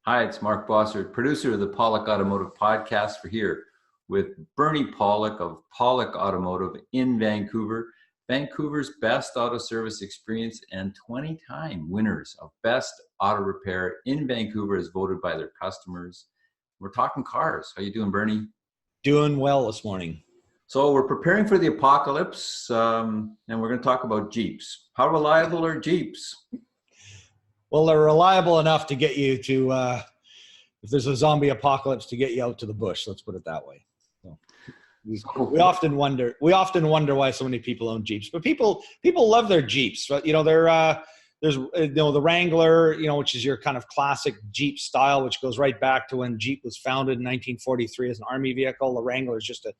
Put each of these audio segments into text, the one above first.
Hi, it's Mark Bossert, producer of the Pawlik Automotive podcast. We're here with Bernie Pawlik of Pawlik Automotive in Vancouver, Vancouver's best auto service experience and 20-time winners of Best Auto Repair in Vancouver as voted by their customers. We're talking cars. How you doing, Bernie? Doing well this morning. So we're preparing for the apocalypse, and we're going to talk about Jeeps. How reliable are Jeeps? Well, they're reliable enough to get you to, if there's a zombie apocalypse, to get you out to the bush. Let's put it that way. So we often wonder why so many people own Jeeps, but people love their Jeeps. But there's the Wrangler, which is your kind of classic Jeep style, which goes right back to when Jeep was founded in 1943 as an army vehicle. The Wrangler is just a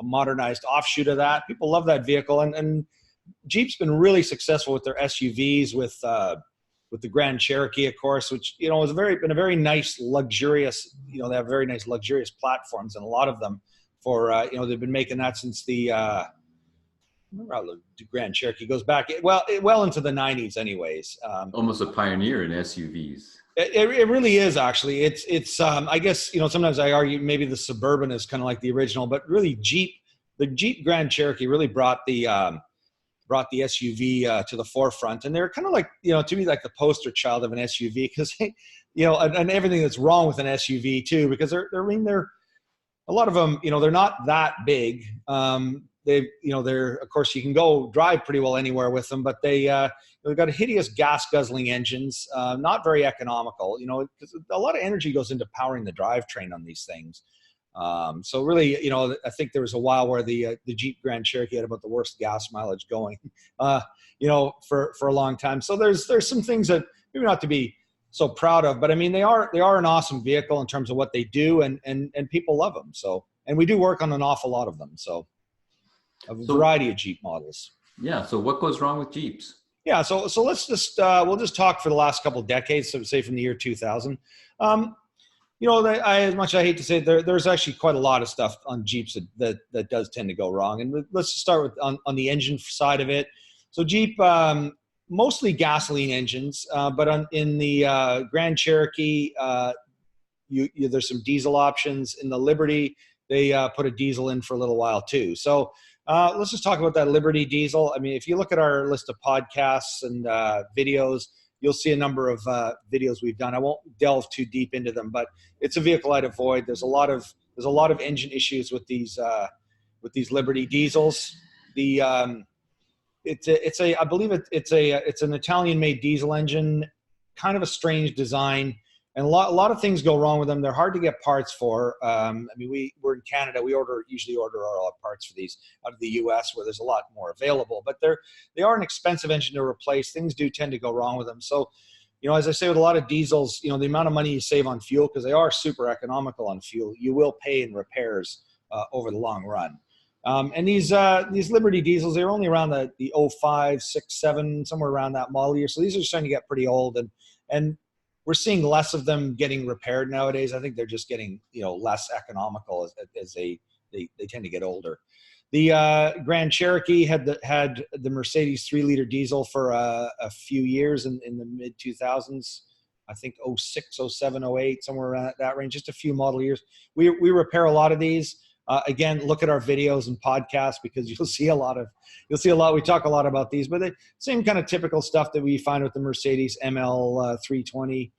modernized offshoot of that. People love that vehicle, and Jeep's been really successful with their SUVs, with the Grand Cherokee, of course, which has been a very nice, luxurious. They have very nice, luxurious platforms, and a lot of them for they've been making that since the Grand Cherokee goes back well into the 90s, anyways. Almost a pioneer in SUVs. It really is, actually. It's I guess sometimes I argue maybe the Suburban is kind of like the original, but really the Jeep Grand Cherokee really brought the SUV to the forefront, and they're kind of like to me like the poster child of an SUV, because and everything that's wrong with an SUV too, because they're a lot of them they're not that big. They're of course you can go drive pretty well anywhere with them, but they've got hideous gas guzzling engines, not very economical. Because a lot of energy goes into powering the drivetrain on these things. So really, I think there was a while where the Jeep Grand Cherokee had about the worst gas mileage going, for a long time. So there's some things that maybe not to be so proud of, but I mean, they are an awesome vehicle in terms of what they do, and people love them. So, and we do work on an awful lot of them. So a variety of Jeep models. Yeah. So what goes wrong with Jeeps? Yeah. So let's just, we'll just talk for the last couple of decades. So say from the year 2000, as much as I hate to say it, there's actually quite a lot of stuff on Jeeps that does tend to go wrong. And let's just start with on the engine side of it. So Jeep, mostly gasoline engines, but in the Grand Cherokee, there's some diesel options. In the Liberty, they put a diesel in for a little while too. So let's just talk about that Liberty diesel. I mean, if you look at our list of podcasts and videos, you'll see a number of videos we've done. I won't delve too deep into them, but it's a vehicle I'd avoid. There's a lot of engine issues with these Liberty diesels. I believe it's an Italian-made diesel engine, kind of a strange design, and a lot of things go wrong with them. They're hard to get parts for. I mean, we're in Canada. We usually order our parts for these out of the U.S., where there's a lot more available. But they are an expensive engine to replace. Things do tend to go wrong with them. So, as I say with a lot of diesels, the amount of money you save on fuel, because they are super economical on fuel, you will pay in repairs over the long run. And these Liberty diesels, they're only around the 05, 6, 7, somewhere around that model year. So these are starting to get pretty old, and we're seeing less of them getting repaired nowadays. I think they're just getting less economical as they tend to get older. The Grand Cherokee had the Mercedes 3-liter diesel for a few years in the mid 2000s. I think 06, 07, 08, somewhere around that range, just a few model years. We repair a lot of these. Again, look at our videos and podcasts, because you'll see a lot. We talk a lot about these, but the same kind of typical stuff that we find with the Mercedes ML 320.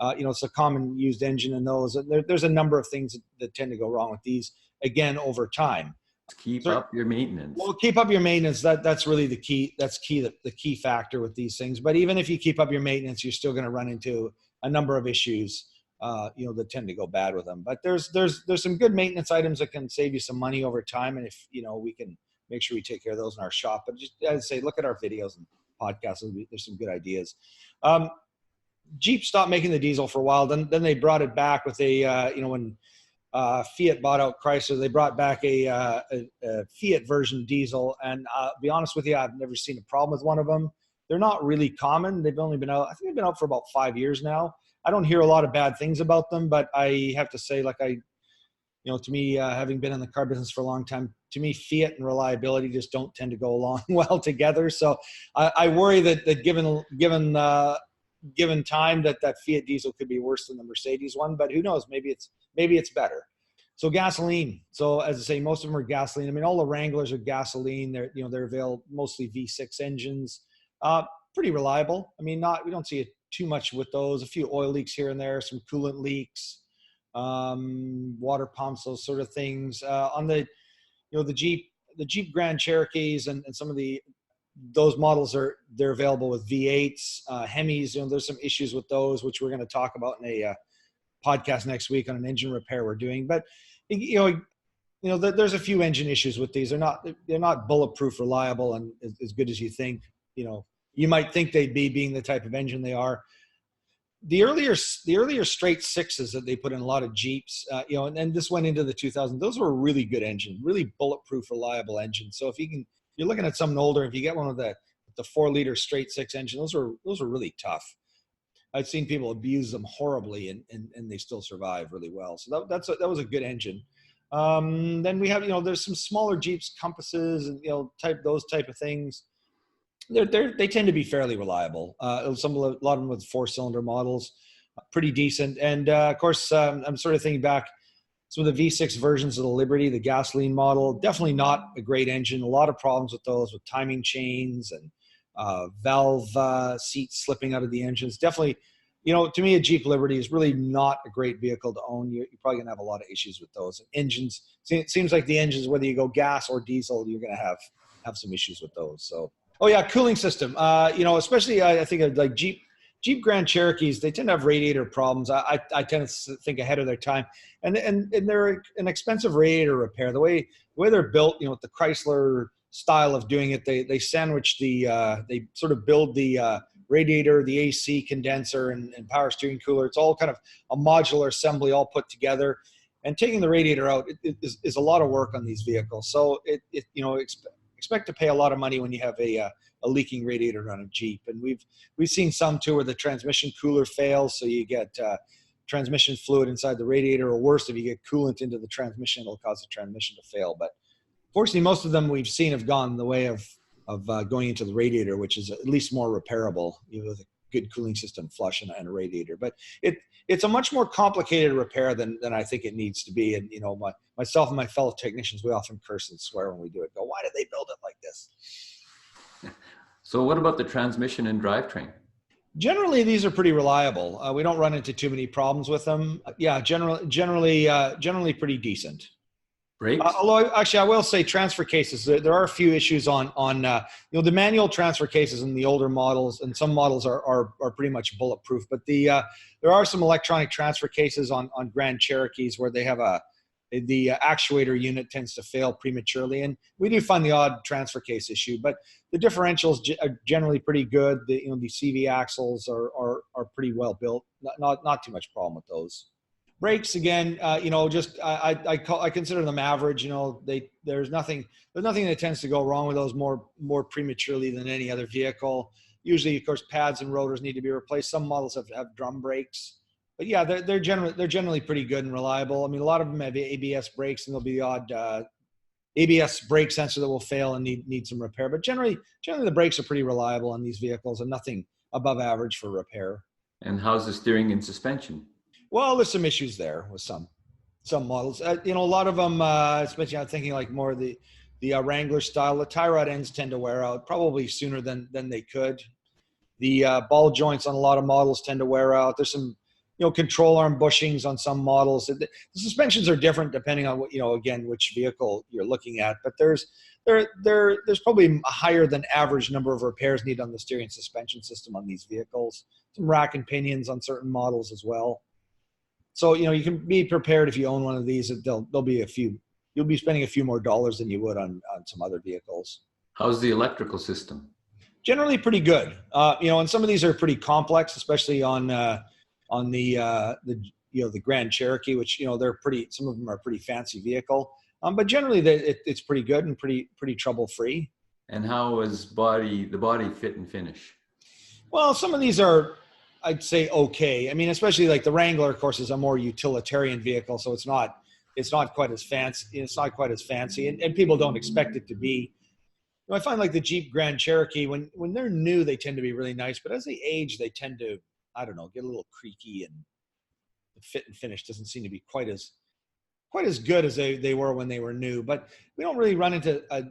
It's a common used engine in those. There's a number of things that tend to go wrong with these, again, over time. Keep up your maintenance. Well, keep up your maintenance. That's really the key. That's the key factor with these things. But even if you keep up your maintenance, you're still going to run into a number of issues, that tend to go bad with them. But there's some good maintenance items that can save you some money over time. And if, we can make sure we take care of those in our shop. But just, as I say, look at our videos and podcasts. There's some good ideas. Jeep stopped making the diesel for a while. Then they brought it back with when Fiat bought out Chrysler, they brought back a Fiat version diesel. And be honest with you, I've never seen a problem with one of them. They're not really common. They've only been out, I think they've been out for about 5 years now. I don't hear a lot of bad things about them, but I have to say, to me, having been in the car business for a long time, to me, Fiat and reliability just don't tend to go along well together. So I worry that given given time that Fiat diesel could be worse than the Mercedes one, but who knows? Maybe it's better. So gasoline. So as I say, most of them are gasoline. I mean, all the Wranglers are gasoline. They're available mostly V6 engines. Pretty reliable. I mean, we don't see it too much with those. A few oil leaks here and there, some coolant leaks, water pumps, those sort of things. On the Jeep Grand Cherokees and some of those models they're available with V8s. Hemis, there's some issues with those, which we're going to talk about in a podcast next week on an engine repair we're doing. But there's a few engine issues with these. They're not bulletproof, reliable, and as good as you think. You might think they'd be, being the type of engine they are. The earlier straight sixes that they put in a lot of Jeeps, and this went into the 2000s. Those were a really good engine, really bulletproof, reliable engine. So if you're looking at something older, if you get one of the 4-liter straight six engine, those are really tough. I've seen people abuse them horribly, and they still survive really well. So that was a good engine. Then we have, there's some smaller Jeeps, Compasses, and those type of things. They tend to be fairly reliable. A lot of them with 4-cylinder models, pretty decent. And of course, I'm sort of thinking back. Some of the V6 versions of the Liberty, the gasoline model, definitely not a great engine. A lot of problems with those, with timing chains and valve seats slipping out of the engines. Definitely, to me, a Jeep Liberty is really not a great vehicle to own. You're probably going to have a lot of issues with those. Engines, it seems like the engines, whether you go gas or diesel, you're going to have some issues with those. So. Oh yeah, cooling system. Especially I think of like Jeep Grand Cherokees. They tend to have radiator problems. I tend to think ahead of their time, and they're an expensive radiator repair. The way they're built, with the Chrysler style of doing it, they sandwich they sort of build the radiator, the AC condenser, and power steering cooler. It's all kind of a modular assembly, all put together. And taking the radiator out is a lot of work on these vehicles. So expect to pay a lot of money when you have a leaking radiator on a Jeep. And we've seen some too where the transmission cooler fails, so you get transmission fluid inside the radiator, or worse, if you get coolant into the transmission, it'll cause the transmission to fail. But fortunately, most of them we've seen have gone the way of going into the radiator, which is at least more repairable, with a good cooling system flush and a radiator. But it's a much more complicated repair than I think it needs to be. And myself and my fellow technicians, we often curse and swear when we do it. Go, why did they build it like this? So what about the transmission and drivetrain? Generally, these are pretty reliable. We don't run into too many problems with them. Yeah, generally pretty decent. Brakes? Although actually, I will say transfer cases. There are a few issues on the manual transfer cases in the older models, and some models are pretty much bulletproof. But there are some electronic transfer cases on Grand Cherokees where they have the actuator unit tends to fail prematurely, and we do find the odd transfer case issue. But the differentials are generally pretty good. The CV axles are pretty well built. Not too much problem with those. Brakes, again, I consider them average. There's nothing that tends to go wrong with those more prematurely than any other vehicle. Usually, of course, pads and rotors need to be replaced. Some models have drum brakes, but yeah, they're generally pretty good and reliable. I mean, a lot of them have ABS brakes, and there'll be the odd ABS brake sensor that will fail and need some repair. But generally the brakes are pretty reliable on these vehicles, and nothing above average for repair. And how's the steering and suspension? Well, there's some issues there with some models. A lot of them, especially I'm thinking like more of the Wrangler style, the tie rod ends tend to wear out probably sooner than they could. The ball joints on a lot of models tend to wear out. There's some, control arm bushings on some models. The suspensions are different depending on what, again, which vehicle you're looking at. But there's probably a higher than average number of repairs needed on the steering and suspension system on these vehicles. Some rack and pinions on certain models as well. So, you can be prepared if you own one of these. There'll be you'll be spending a few more dollars than you would on some other vehicles. How's the electrical system? Generally pretty good. And some of these are pretty complex, especially on the Grand Cherokee, which, some of them are pretty fancy vehicle. But generally it's pretty good and pretty trouble-free. And how is the body fit and finish? Well, some of these are, I'd say, okay. I mean, especially like the Wrangler, of course, is a more utilitarian vehicle, so it's not quite as fancy. It's not quite as fancy, and people don't expect it to be. I find like the Jeep Grand Cherokee, when they're new, they tend to be really nice, but as they age, they tend to I don't know, get a little creaky, and the fit and finish doesn't seem to be quite as good as they were when they were new. But we don't really run into a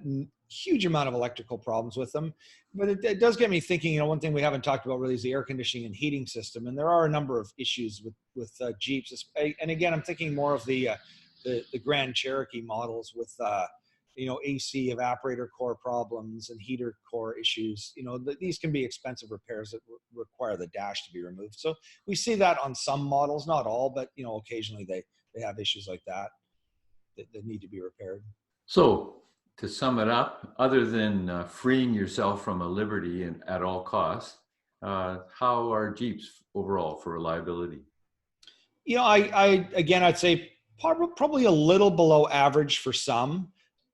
huge amount of electrical problems with them. But it does get me thinking. You know, one thing we haven't talked about really is the air conditioning and heating system, and there are a number of issues with Jeeps. And again, I'm thinking more of the Grand Cherokee models with you know, AC evaporator core problems and heater core issues. You know, these can be expensive repairs that require the dash to be removed. So we see that on some models, not all, but you know, occasionally they have issues like that need to be repaired. So to sum it up, other than freeing yourself from a liberty and at all costs, how are Jeeps overall for reliability? You know, again, I'd say probably a little below average for some,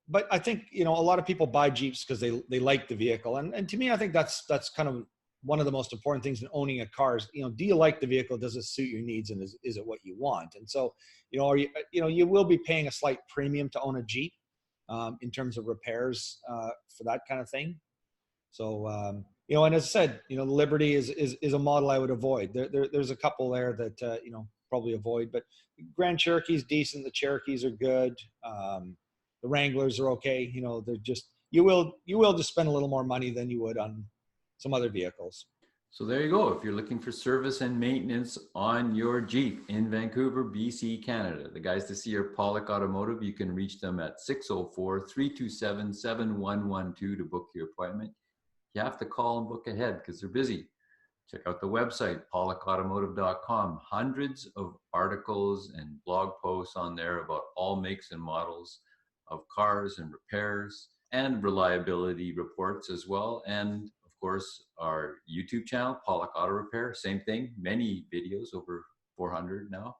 but I think, you know, a lot of people buy Jeeps because they like the vehicle, and to me, I think that's kind of one of the most important things in owning a car is, you know, do you like the vehicle? Does it suit your needs, and is it what you want? And so, you know, you know, you will be paying a slight premium to own a Jeep in terms of repairs for that kind of thing. So, you know, and as I said, you know, the Liberty is a model I would avoid. There's a couple there that, you know, probably avoid, but Grand Cherokee's decent. The Cherokees are good. The Wranglers are okay. You know, they're just, you will just spend a little more money than you would on some other vehicles. So there you go. If you're looking for service and maintenance on your Jeep in Vancouver, BC, Canada, the guys to see are Pawlik Automotive. You can reach them at 604-327-7112 to book your appointment. You have to call and book ahead because they're busy. Check out the website, pawlikautomotive.com. Hundreds of articles and blog posts on there about all makes and models of cars and repairs, and reliability reports as well. And of course, our YouTube channel, Pawlik Auto Repair, same thing, many videos, over 400 now.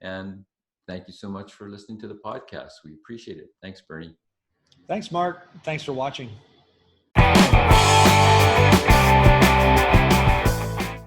And thank you so much for listening to the podcast. We appreciate it. Thanks, Bernie. Thanks, Mark. Thanks for watching.